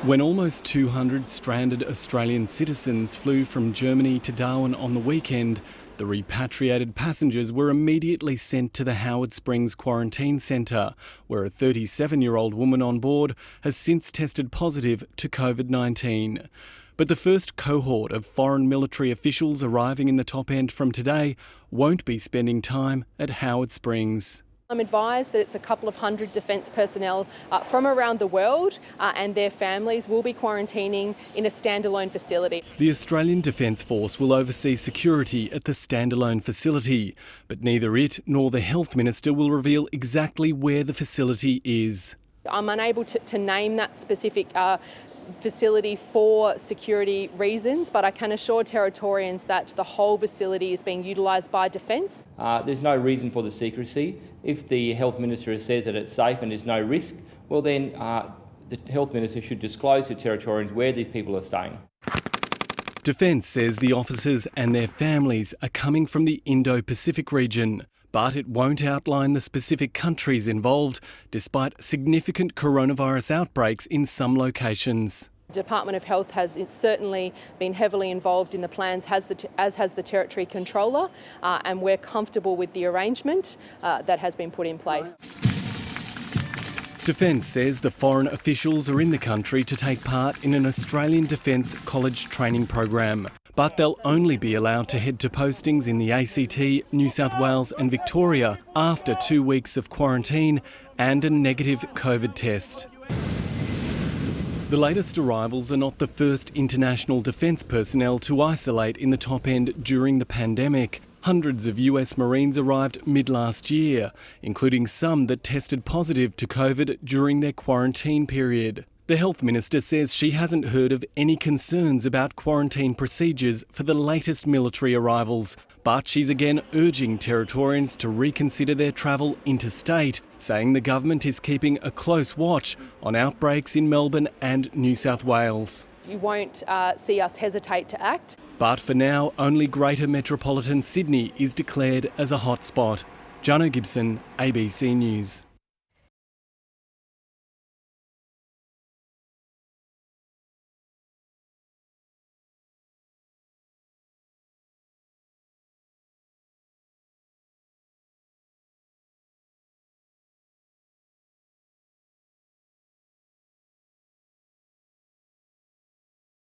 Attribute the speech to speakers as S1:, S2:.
S1: When almost 200 stranded Australian citizens flew from Germany to Darwin on the weekend, the repatriated passengers were immediately sent to the Howard Springs Quarantine Centre, where a 37-year-old woman on board has since tested positive to COVID-19. But the first cohort of foreign military officials arriving in the top end from today won't be spending time at Howard Springs.
S2: I'm advised that it's a couple of hundred defence personnel from around the world and their families will be quarantining in a standalone facility.
S1: The Australian Defence Force will oversee security at the standalone facility, but neither it nor the Health Minister will reveal exactly where the facility is.
S2: I'm unable to name that specific facility for security reasons, but I can assure Territorians that the whole facility is being utilised by Defence.
S3: There's no reason for the secrecy. If the Health Minister says that it's safe and there's no risk, well then the Health Minister should disclose to Territorians where these people are staying.
S1: Defence says the officers and their families are coming from the Indo-Pacific region, but it won't outline the specific countries involved, despite significant coronavirus outbreaks in some locations.
S2: The Department of Health has certainly been heavily involved in the plans, as has the Territory Controller, and we're comfortable with the arrangement that has been put in place.
S1: Defence says the foreign officials are in the country to take part in an Australian Defence College training program, but they'll only be allowed to head to postings in the ACT, New South Wales and Victoria after 2 weeks of quarantine and a negative COVID test. The latest arrivals are not the first international defence personnel to isolate in the top end during the pandemic. Hundreds of US Marines arrived mid-last year, including some that tested positive to COVID during their quarantine period. The Health Minister says she hasn't heard of any concerns about quarantine procedures for the latest military arrivals, but she's again urging Territorians to reconsider their travel interstate, saying the government is keeping a close watch on outbreaks in Melbourne and New South Wales.
S2: You won't see us hesitate to act.
S1: But for now, only Greater Metropolitan Sydney is declared as a hotspot. Jano, Gibson, ABC News.